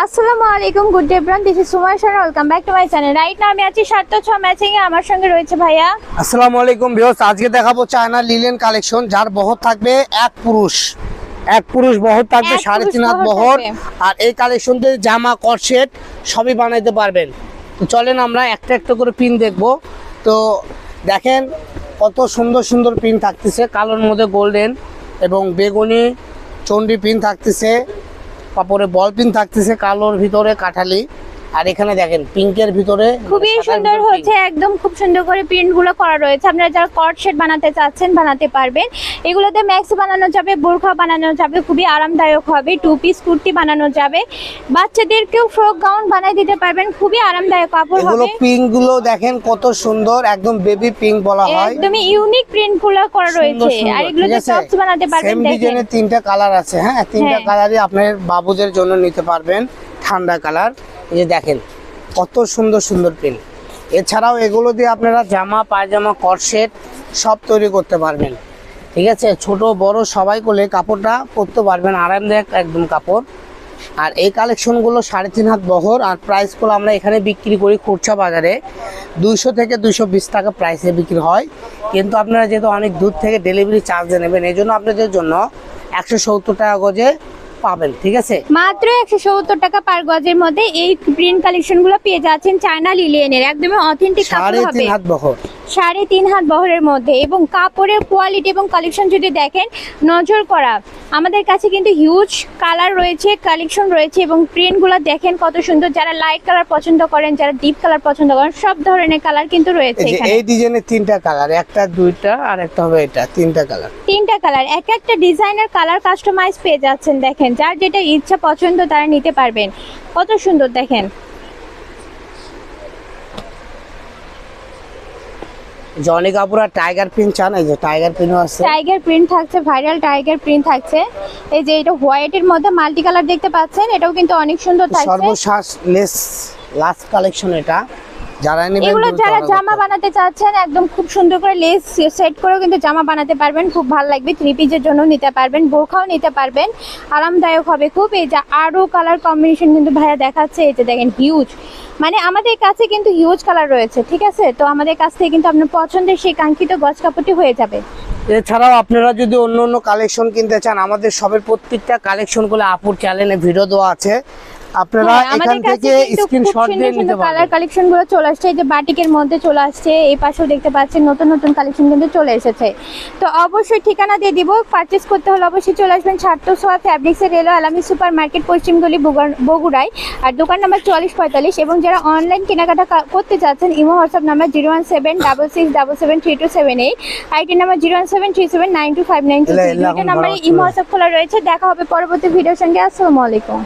আসসালামু আলাইকুম, good day everyone, this is Sumaiya Shah, welcome back to my channel. Right now আমি আছি 706 ম্যাচিং এ, আমার সঙ্গে রয়েছে ভাইয়া। আসসালামু আলাইকুম ভিউয়ার্স, আজকে দেখাবো চায়না লিলেন কালেকশন, যার বহর থাকবে এক পুরুষ বহর থাকবে, 3.5 হাত বহর। আর এই কালেকশন দিয়ে জামা, কটসেট সবই বানাইতে পারবেন। তো চলেন আমরা একটা একটা করে পিন দেখবো। তো দেখেন কত সুন্দর সুন্দর পিন থাকতেছে, কালোর মধ্যে গোল্ডেন এবং বেগুনি চন্ডি পিন থাকতেছে, তারপরে বল পিন থাকতেছে কালোর ভিতরে কাঠালি, আর এখানে দেখেন পিঙ্কের ভিতরে খুবই সুন্দর হচ্ছে, একদম খুব সুন্দর করে প্রিন্ট গুলো করা রয়েছে। আপনারা যারা কট সেট বানাতে চাচ্ছেন বানাতে পারবেন। এগুলোতে ম্যাক্স বানানো যাবে, বোরখা বানানো যাবে, খুবই আরামদায়ক হবে। টু পিস কুর্তি বানানো যাবে, বাচ্চাদেরকেও ফ্রক গাউন বানিয়ে দিতে পারবেন, খুবই আরামদায়ক কাপড় হবে। এগুলো পিঙ্ক গুলো দেখেন কত সুন্দর, একদম বেবি পিঙ্ক বলা হয়, একদমই ইউনিক প্রিন্ট গুলো করা রয়েছে। আর এগুলোতে টপস বানাতে পারবেন। সেম ডিজাইনের 3টা কালার আছে। হ্যাঁ, 3টা কালারই আপনার বাবুদের জন্য নিতে পারবেন, ঠান্ডা কালার। এই যে দেখেন কত সুন্দর সুন্দর প্রিন্ট। এছাড়াও এগুলো দিয়ে আপনারা জামা, পায়জামা, কটসেট সব তৈরি করতে পারবেন। ঠিক আছে, ছোট বড় সবাই করলে কাপড়টা পরতে পারবেন, আরামদায়ক একদম কাপড়। আর এই কালেকশনগুলো 3.5 হাত বহর। আর প্রাইসগুলো আমরা এখানে বিক্রি করি খুচরা বাজারে 200 থেকে 220 টাকা প্রাইসে বিক্রি হয়। কিন্তু আপনারা যেহেতু অনেক দূর থেকে ডেলিভারি চার্জ নেবেন, এই জন্য আপনাদের জন্য 170 টাকা গজে পাবেন। ঠিক আছে, মাত্র 170 টাকা পার গজের মধ্যে এই প্রিন্ট কালেকশন গুলো পেয়ে যাচ্ছেন চায়না লিলিয়ানের। একদমই অথেন্টিক কাপড় হবে, 3.5 হাত বহর, 3.5 হাত বহরের মধ্যে। এবং কাপড়ের কোয়ালিটি এবং কালেকশন যদি দেখেন, নজর করা। আমাদের কাছে কিন্তু হিউজ কালার রয়েছে, কালেকশন রয়েছে, এবং প্রিন্ট গুলো দেখেন কত সুন্দর। যারা লাইট কালার পছন্দ করেন, যারা ডিপ কালার পছন্দ করেন, সব ধরনের কালার কিন্তু রয়েছে এখানে। এই ডিজাইনের 3টা কালার, একটা দুইটা আর একটা হবে এটা, 3টা কালার। 3টা কালার, এক একটা ডিজাইনার কালার কাস্টমাইজ পেয়ে যাচ্ছেন। দেখেন যার যেটা ইচ্ছা পছন্দ তারা নিতে পারবেন। কত সুন্দর দেখেন। জনি কাপুরা টাইগার প্রিন্ট চান, এই যে টাইগার প্রিন্টও আছে। টাইগার প্রিন্ট থাকছে, ভাইরাল টাইগার প্রিন্ট থাকছে। এই যে এটা হোয়াইটের মধ্যে মাল্টি কালার দেখতে পাচ্ছেন, এটাও কিন্তু অনেক সুন্দর থাকছে। সর্বশেষ লাস্ট কালেকশন এটা, যারা নেবেন এগুলো যারা জামা বানাতে চাচ্ছেন একদম খুব সুন্দর করে লেস সেট করেও কিন্তু জামা বানাতে পারবেন, খুব ভালো লাগবে। 3 পিসের জন্য নিতে পারবেন, বোরখাও নিতে পারবেন, আরামদায়ক হবে খুব। এই যে আরো কালার কম্বিনেশন কিন্তু ভাইয়া দেখাচ্ছে, এই যে দেখেন হিউজ, মানে আমাদের কাছে কিন্তু হিউজ কালার রয়েছে। ঠিক আছে, তো আমাদের কাছ থেকে কিন্তু আপনার পছন্দের সেই কাঙ্ক্ষিত গজ কাপড়টি হয়ে যাবে। এছাড়াও আপনারা যদি অন্য অন্য কালেকশন কিনতে চান, আমাদের সবের প্রত্যেকটা কালেকশনগুলো আপুর চ্যানেলে ভিডিও দেওয়া আছে, আপনারা এখান থেকে স্ক্রিনশট দিয়ে নিতে পারবেন। কালার কালেকশন গুলো চলে আসছে, এই যে বাটিকের মধ্যে চলে আসছে, এই পাশেও দেখতে পাচ্ছেন নতুন নতুন কালেকশন কিন্তু চলে এসেছে। তো অবশ্যই ঠিকানা দিয়ে দিব, পারচেজ করতে হলে অবশ্যই চলে আসবেন 706 ফ্যাব্রিক্সের রেলো আলামী সুপার মার্কেট, পশ্চিমগলি, বগুড়ায়। আর দোকান নাম্বার 4445। এবং যারা অনলাইন কেনাকাটা করতে চাচ্ছেন, imo WhatsApp number 01766773278, IT number 01737925923। দুটো নাম্বারে ইমো হোয়াটসঅ্যাপ খোলা রয়েছে। দেখা হবে পরবর্তী ভিডিওর সঙ্গে। আসসালামু আলাইকুম।